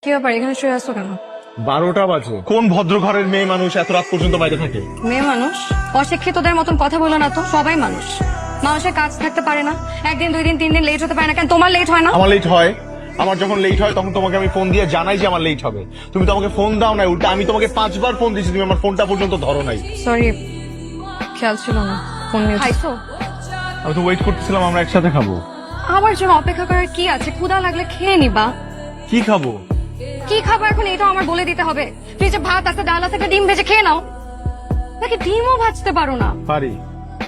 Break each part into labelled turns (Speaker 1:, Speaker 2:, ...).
Speaker 1: কি ব্যাপার এখানে শুয়ে আসছো কেন?
Speaker 2: 12টা বাজে। কোন ভদ্র ঘরের মেয়ে মানুষ এত রাত পর্যন্ত বাইরে থাকে?
Speaker 1: মেয়ে মানুষ অশিক্ষিতদের মতন কথা বলো না তো, সবাই মানুষ। মানুষের কাজ থাকতে পারে না, একদিন 2 দিন 3 দিন লেট হতে পারে না, কেন তোমার লেট হয় না?
Speaker 2: আমার লেট হয়। আমার যখন লেট হয় তখন তোমাকে আমি ফোন দিয়ে জানাই যে আমার লেট হবে। তুমি তো আমাকে ফোন দাও না, উল্টা আমি তোমাকে 5বার ফোন দিয়েছি, তুমি আমার ফোনটা পর্যন্ত ধরো নাই।
Speaker 1: সরি, খেয়াল ছিল না। ফোন নিয়ে খাইছো?
Speaker 2: আমি তো ওয়েট করতেছিলাম আমরা একসাথে খাবো।
Speaker 1: আমার জন্য অপেক্ষা করার কি আছে? ক্ষুধা লাগলে খেয়ে নিবা।
Speaker 2: কি খাবো?
Speaker 1: কি খাবো এখন এটা আমার বলে দিতে হবে? ফ্রিজে ভাত আছে, ডাল আছে, একটা ডিম ভেজে খেয়ে নাও। নাকি ডিমও ভাজতে পারো না?
Speaker 2: পারি।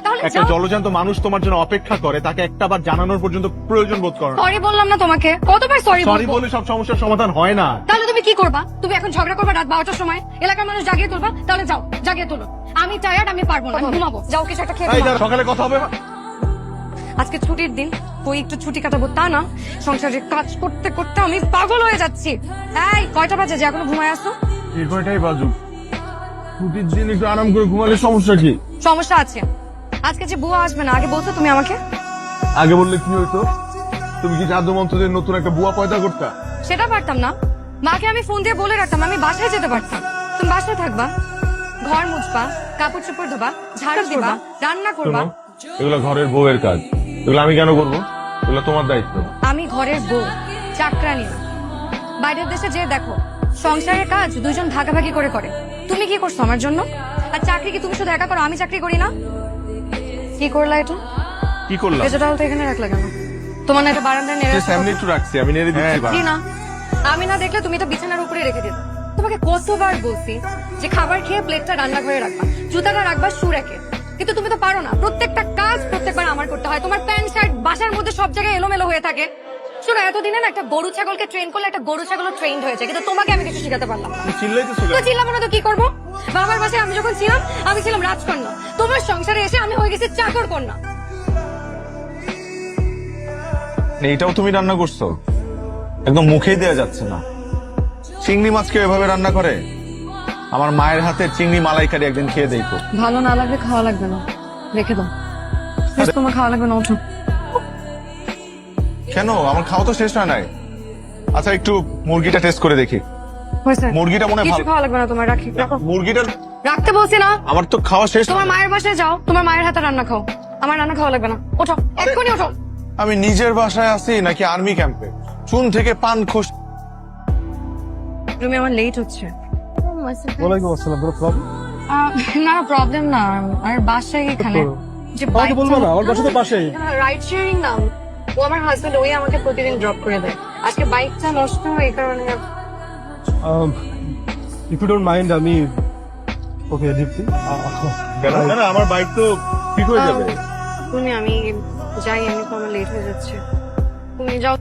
Speaker 1: তাহলে
Speaker 2: একটা জলজান্ত মানুষ তোমার জন্য অপেক্ষা করে, তাকে একটাবার জানানোর পর্যন্ত প্রয়োজন বোধ করো না।
Speaker 1: সরি বললাম না তোমাকে? কতবার সরি
Speaker 2: সরি
Speaker 1: বলবো?
Speaker 2: বলে সব সমস্যার সমাধান হয় না।
Speaker 1: তাহলে তুমি কি করবা? তুমি এখন ঝগড়া করবা রাত 12টার সময়, এলাকার মানুষ জাগিয়ে তুলবা? তাহলে যাও, জাগিয়ে তুলো। আমি টায়ার্ড, আমি পারবো না, আমি ঘুমাবো। যাও কিছু একটা খেয়ে
Speaker 2: এই
Speaker 1: ঘুমাও।
Speaker 2: দাঁড়া, সকালে কথা হবে।
Speaker 1: আজকে ছুটির দিন, ওই একটু ছুটি কাটাবো তা না, সংসারের কাজ করতে করতে আমি পাগল হয়ে যাচ্ছি। এই কয়টা বাজে যে এখনো ঘুমায় আসো?
Speaker 2: এই কয়টাই বাজুক, ছুটির দিন একটু আরাম করে ঘুমালে সমস্যা কি?
Speaker 1: সমস্যা আছে। আজকে যে বুয়া আসবে না, আগে বলছো তুমি আমাকে।
Speaker 2: আগে বললে কি হইতো? তুমি কি জাদু মন্ত্রদের নতুন একটা বুয়া পয়দা করতা?
Speaker 1: সেটা পারতাম না। মাকে আমি ফোন দিয়ে বলে রাখতাম আমি বাসায় যেতে পারতাম। তুমি বাসায় থাকবা, ঘর মুছবা, কাপড় চোপড় ধোবা, ঝাড়ু দিবা, রান্না করবা।
Speaker 2: এগুলো ঘরের বউয়ের কাজ, এগুলো আমি কেন করবো? এগুলো তোমার দায়িত্ব।
Speaker 1: আমি ঘরের বউ, চাকরানি না। বাইরের দেশে যে দেখো, সংসারের কাজ দুজন ভাগাভাগি করে করে। তুমি কি করছো আমার জন্য? আর চাকরি কি তুমি শুধু একা করো, আমি চাকরি করি না? কি করলা এটা?
Speaker 2: কি করলাম?
Speaker 1: ভেজেটাল তো এখানে রাখলা কেন? তোমার না এটা বারান্দায় নেড়ে রাখা
Speaker 2: সামনে
Speaker 1: কথা?
Speaker 2: একটু রাখছি, আমি নেড়ে দিচ্ছি।
Speaker 1: জি না, আমি না দেখলে তুমি এটা বিছানার উপরে রেখে দিতে। তোমাকে কতবার বলছি যে খাবার খেয়ে প্লেটটা রান্নাঘরে রাখবা, জুতাটা রাখবা শু রেখে, কিন্তু তুমি তো পারো না। প্রত্যেকটা কাজ প্রত্যেকবার আমার করতে হয়। তোমার প্যান্ট শার্ট বাসার মধ্যে সব জায়গায় এলোমেলো হয়ে থাকে। শোনো, এতদিনে না একটা গরু ছাগলকে ট্রেন করলে একটা গরু ছাগলও ট্রেন্ড হয়েছে, কিন্তু তোমাকে আমি কিছু শেখাতে পারলাম না।
Speaker 2: চিল্লাইতেছো
Speaker 1: তো চিল্লাবো না তো কি করবো? বাবার বাসায় আমি যখন ছিলাম, আমি ছিলাম রাজকন্যা। তোমার সংসারে এসে আমি হয়ে গেছি চাকর কন্যা।
Speaker 2: এইটাও তুমি রান্না করছো? একদম মুখেই দেয়া যাচ্ছে না। চিংড়ি মাছকে এভাবে রান্না করে? আমার মায়ের হাতে চিংড়ি মালাইকারি একদিন খেয়ে দেখো।
Speaker 1: ভালো না লাগলে খাওয়া লাগবে না, রেখে দাও। তোমার খাওয়া লাগবে না, ওঠো।
Speaker 2: কেন? আমার খাওয়া তো শেষ হয় নাই। আচ্ছা, একটু মুরগিটা টেস্ট করে দেখি।
Speaker 1: হয়েছে?
Speaker 2: মুরগিটা মনে হয়
Speaker 1: কিছু
Speaker 2: ভালো।
Speaker 1: খাওয়া লাগবে না তোমার, রাখি, রাখো।
Speaker 2: মুরগিটা
Speaker 1: রাখতে বলছি না?
Speaker 2: আমার তো খাওয়া শেষ
Speaker 1: তোমার
Speaker 2: হয় নাই।
Speaker 1: মায়ের বাসায় যাও, তোমার মায়ের হাতে রান্না খাও। আমার রান্না খাওয়া লাগবে না, ওঠো, এক্ষুনি ওঠো।
Speaker 2: আমি নিজের বাসায় আছি নাকি আর্মি ক্যাম্পে? চুন থেকে পান খোস।
Speaker 1: রুমে আমার লেট হচ্ছে।
Speaker 2: ওয়ালাইকুম আসসালাম। কোনো প্রবলেম?
Speaker 1: না প্রবলেম না, আর বাসায় এখানে যে
Speaker 2: আমাকে বলবো না, আমার বাসা তো পাশেই।
Speaker 1: রাইড শেয়ারিং না, ও আমার হাজবেন্ড, ওই আমাকে প্রতিদিন ড্রপ করে দেয়। আজকে বাইকটা নষ্ট হয়, এই কারণে।
Speaker 3: ইফ ইউ ডোন্ট মাইন্ড আমি ওকে দীপ্তি
Speaker 2: কেন? না, আমার বাইক তো ঠিক হয়ে যাবে।
Speaker 1: তুমি আমি যাই, আমি তো আমার লেট হয়ে যাচ্ছে। তুমি যাও।